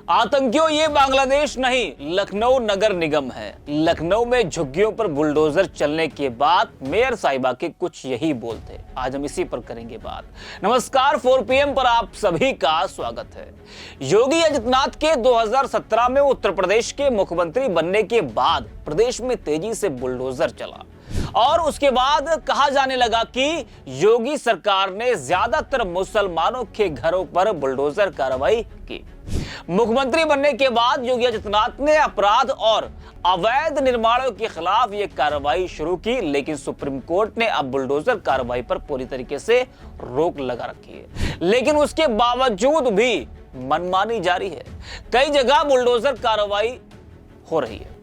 आतंकियों, ये बांग्लादेश नहीं, लखनऊ नगर निगम है। लखनऊ में झुग्गियों पर बुलडोजर चलने के बाद मेयर साहिबा के कुछ यही बोल थे। आज हम इसी पर करेंगे बात। नमस्कार, 4 PM पर आप सभी का स्वागत है। योगी आदित्यनाथ के 2017 में उत्तर प्रदेश के मुख्यमंत्री बनने के बाद प्रदेश में तेजी से बुलडोजर चला और उसके बाद कहा जाने लगा कि योगी सरकार ने ज्यादातर मुसलमानों के घरों पर बुलडोजर कार्रवाई की। मुख्यमंत्री बनने के बाद योगी आदित्यनाथ ने अपराध और अवैध निर्माणों के खिलाफ यह कार्रवाई शुरू की, लेकिन सुप्रीम कोर्ट ने अब बुलडोजर कार्रवाई पर पूरी तरीके से रोक लगा रखी है। लेकिन उसके बावजूद भी मनमानी जारी है। कई जगह बुलडोजर कार्रवाई हो रही है।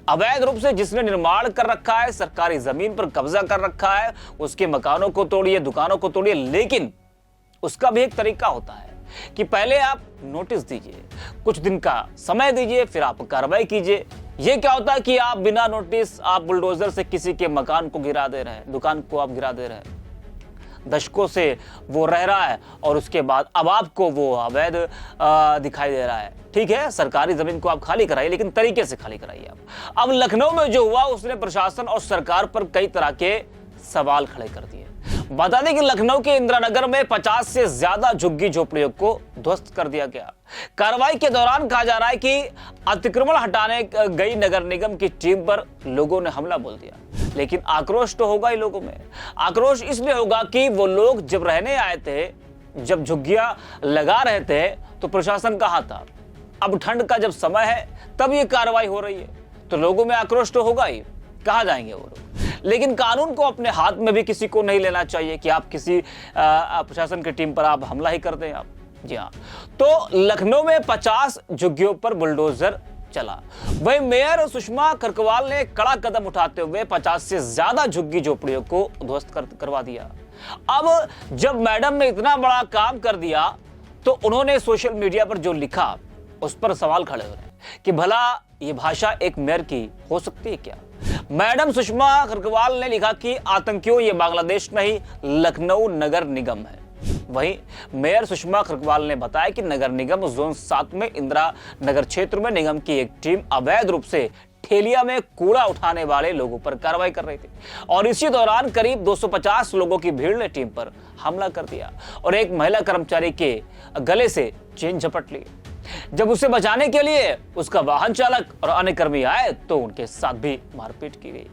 अवैध रूप से जिसने निर्माण कर रखा है, सरकारी जमीन पर कब्जा कर रखा है, उसके मकानों को तोड़िए, दुकानों को तोड़िए, लेकिन उसका भी एक तरीका होता है कि पहले आप नोटिस दीजिए, कुछ दिन का समय दीजिए, फिर आप कार्रवाई कीजिए। यह क्या होता है कि आप बिना नोटिस आप बुलडोजर से किसी के मकान को गिरा दे रहे हैं, दुकान को आप गिरा दे रहे हैं। दशकों से वो रह रहा है और उसके बाद अब आपको वो अवैध दिखाई दे रहा है। ठीक है, सरकारी जमीन को आप खाली कराइए, लेकिन तरीके से खाली कराइए आप। अब लखनऊ में जो हुआ, उसने प्रशासन और सरकार पर कई तरह के सवाल खड़े कर दिए। बता दें कि लखनऊ के इंदिरा नगर में 50 से ज्यादा झुग्गी झोपड़ियों को ध्वस्त कर दिया गया। कार्रवाई के दौरान कहा जा रहा है कि अतिक्रमण हटाने गई नगर निगम की टीम पर लोगों ने हमला बोल दिया। लेकिन आक्रोश तो होगा ही लोगों में। आक्रोश इसलिए होगा कि वो लोग जब रहने आए थे, जब झुग्गियां लगा रहे थे, तो प्रशासन कहां था। अब ठंड का जब समय है तब ये कार्रवाई हो रही है, तो लोगों में आक्रोश तो होगा ही। कहां जाएंगे वो लोग। लेकिन कानून को अपने हाथ में भी किसी को नहीं लेना चाहिए कि आप किसी प्रशासन की टीम पर आप हमला ही कर दें आप। जी हाँ, तो लखनऊ में 50 झुग्गियों पर बुलडोजर चला। वही मेयर सुषमा खरकवाल ने कड़ा कदम उठाते हुए 50 से ज्यादा झुग्गी झोपड़ियों को ध्वस्त करवा दिया। अब जब मैडम ने इतना बड़ा काम कर दिया, तो उन्होंने सोशल मीडिया पर जो लिखा उस पर सवाल खड़े हो रहे हैं कि भला ये भाषा एक मेयर की हो सकती है क्या। मैडम सुषमा खरकवाल ने लिखा कि आतंकियों, ये बांग्लादेश नहीं, लखनऊ नगर निगम है। वहीं मेयर सुषमा खरकवाल ने बताया कि नगर निगम जोन 7 में इंदिरा नगर क्षेत्र में निगम की एक टीम अवैध रूप से ठेलिया में कूड़ा उठाने वाले लोगों पर कार्रवाई कर रही थी और इसी दौरान करीब 250 लोगों की भीड़ ने टीम पर हमला कर दिया और एक महिला कर्मचारी के गले से चेन झपट ली। जब उसे बचाने के लिए उसका वाहन चालक और अन्य कर्मी आए तो उनके साथ भी मारपीट की गई।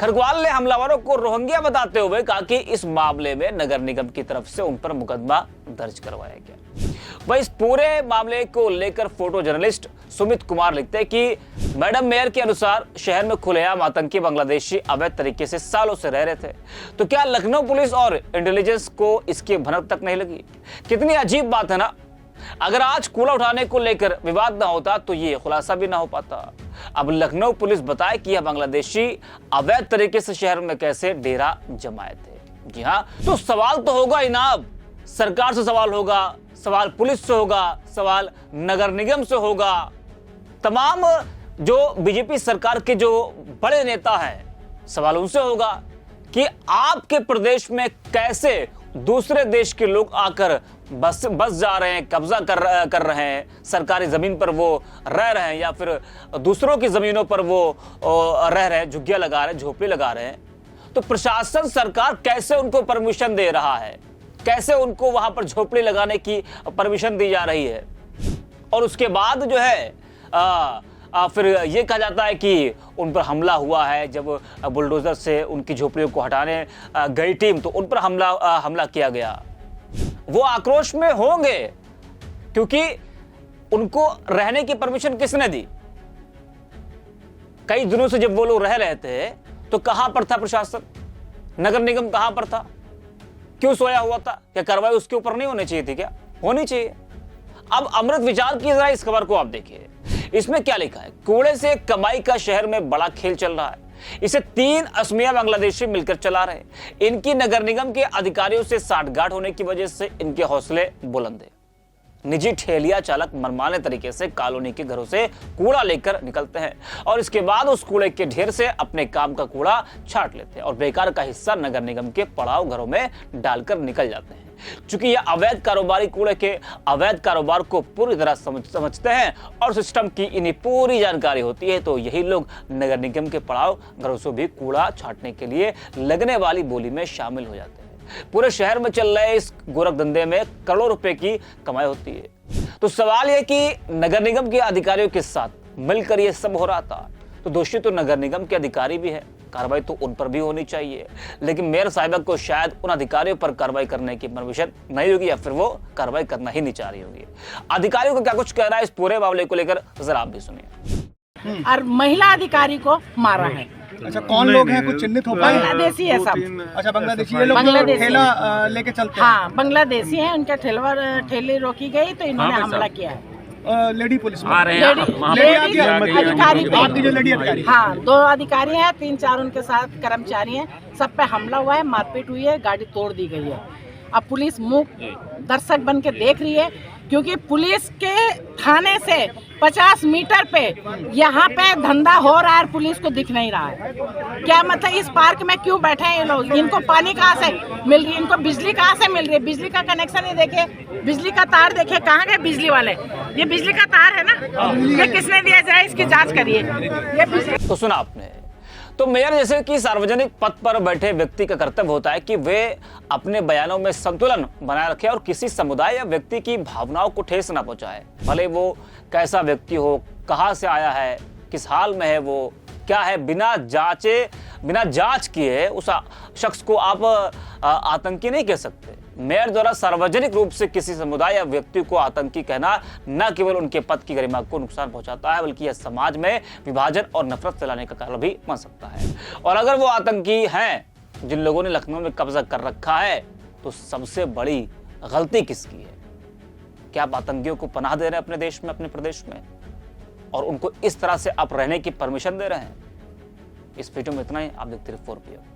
खरकवाल ने हमलावरों को रोहिंग्या बताते हुए कहा कि इस मामले में नगर निगम की तरफ से उन पर मुकदमा दर्ज करवाया गया। वह इस पूरे मामले को लेकर फोटो जर्नलिस्ट सुमित कुमार लिखते हैं कि मैडम मेयर के अनुसार शहर में खुलेआम आतंकी बांग्लादेशी अवैध तरीके से सालों से रह रहे थे, तो क्या लखनऊ पुलिस और इंटेलिजेंस को इसकी भनक तक नहीं लगी। कितनी अजीब बात है ना। अगर आज कूड़ा उठाने को लेकर विवाद ना होता तो ये खुलासा भी ना हो पाता। अब लखनऊ पुलिस बताए कि यह बांग्लादेशी अवैध तरीके से शहर में कैसे डेरा जमाए थे। जी हाँ, तो सवाल तो होगा ही ना। अब सरकार से सवाल होगा, सवाल पुलिस से होगा, सवाल नगर निगम से होगा, तमाम जो बीजेपी सरकार के जो बड़े नेता हैं, सवाल उनसे होगा कि आपके प्रदेश में कैसे दूसरे देश के लोग आकर बस जा रहे हैं, कब्जा कर रहे हैं, सरकारी जमीन पर वो रह रहे हैं या फिर दूसरों की जमीनों पर वो रह रहे हैं, झुग्गियां लगा रहे हैं, झोपड़ी लगा रहे हैं। तो प्रशासन, सरकार कैसे उनको परमिशन दे रहा है, कैसे उनको वहां पर झोपड़ी लगाने की परमिशन दी जा रही है। और उसके बाद जो है फिर ये कहा जाता है कि उन पर हमला हुआ है। जब बुलडोजर से उनकी झोपड़ियों को हटाने गई टीम, तो उन पर हमला किया गया। वो आक्रोश में होंगे क्योंकि उनको रहने की परमिशन किसने दी। कई दिनों से जब वो लोग रह रहे थे तो कहां पर था प्रशासन, नगर निगम कहां पर था, क्यों सोया हुआ था। क्या कार्रवाई उसके ऊपर नहीं होनी चाहिए थी, क्या होनी चाहिए। अब अमृत विचार की जरा इस खबर को आप देखिए। इसमें क्या लिखा है, कूड़े से कमाई का शहर में बड़ा खेल चल रहा है। इसे 3 असमिया बांग्लादेशी मिलकर चला रहे हैं। इनकी नगर निगम के अधिकारियों से साठगांठ होने की वजह से इनके हौसले बुलंद हैं। निजी ठेलिया चालक मनमाने तरीके से कॉलोनी के घरों से कूड़ा लेकर निकलते हैं और इसके बाद उस कूड़े के ढेर से अपने काम का कूड़ा छांट लेते हैं और बेकार का हिस्सा नगर निगम के पड़ाव घरों में डालकर निकल जाते हैं। चूंकि ये अवैध कारोबारी कूड़े के अवैध कारोबार को पूरी तरह समझते हैं और सिस्टम की इन्हें पूरी जानकारी होती है, तो यही लोग नगर निगम के पड़ाव घरों से भी कूड़ा छांटने के लिए लगने वाली बोली में शामिल हो जाते हैं। पूरे शहर में चल रहे इस गोरख धंधे में करोड़ों रुपए की कमाई होती है। तो सवाल यह कि नगर निगम के अधिकारियों के साथ मिलकर यह सब हो रहा था, तो दोषी तो नगर निगम के अधिकारी भी है, कार्रवाई तो उन पर भी होनी चाहिए। लेकिन मेयर साहिबा को शायद उन अधिकारियों पर कार्रवाई करने की परमिशन नहीं होगी, या फिर वो कार्रवाई करना ही नहीं चाह रही होगी। अधिकारियों को क्या कुछ कहना है इस पूरे मामले को लेकर, जरा आप भी सुनिए। और महिला अधिकारी को मारा है। अच्छा, कौन लोग हैं, कुछ चिन्हित हो पाए? बांग्लादेशी है सब। अच्छा, बांग्लादेशी ये लोग बांग्लादेशी ठेला लेके चलते हैं। हाँ, बांग्लादेशी है। उनका ठेली रोकी गई तो इन्होंने हमला किया है। लेडी पुलिस में लेडी अधिकारी, हाँ 2 अधिकारी हैं, 3-4 उनके साथ कर्मचारी हैं। सब पे हमला हुआ है, मारपीट हुई है, गाड़ी तोड़ दी गई है। अब पुलिस मूक दर्शक बन के देख रही है, क्योंकि पुलिस के थाने से 50 मीटर पे यहाँ पे धंधा हो रहा है, पुलिस को दिख नहीं रहा है। क्या मतलब इस पार्क में क्यों बैठे हैं ये लोग? इनको पानी कहाँ से मिल रही है, इनको बिजली कहाँ से मिल रही है? बिजली का कनेक्शन ही देखे, बिजली का तार देखे, कहाँ गए बिजली वाले? ये बिजली का तार है ना, ये किसने दिया जाए, इसकी जाँच करिए। ये बिजली तो सुना आपने। तो मेयर जैसे कि सार्वजनिक पद पर बैठे व्यक्ति का कर्तव्य होता है कि वे अपने बयानों में संतुलन बनाए रखे और किसी समुदाय या व्यक्ति की भावनाओं को ठेस न पहुंचाए, भले वो कैसा व्यक्ति हो, कहां से आया है, किस हाल में है, वो क्या है, बिना जांच किए उस शख्स को आप आतंकी नहीं कह सकते। मेयर द्वारा सार्वजनिक रूप से किसी समुदाय या व्यक्ति को आतंकी कहना न केवल उनके पद की गरिमा को नुकसान पहुंचाता है, बल्कि यह समाज में विभाजन और नफरत फैलाने का कारण भी बन सकता है। और अगर वो आतंकी हैं जिन लोगों ने लखनऊ में कब्जा कर रखा है, तो सबसे बड़ी गलती किसकी है? क्या आप आतंकियों को पनाह दे रहे हैं अपने देश में, अपने प्रदेश में, और उनको इस तरह से आप रहने की परमिशन दे रहे हैं? इस वीडियो में इतना ही। आप देखते रहिए 4PM।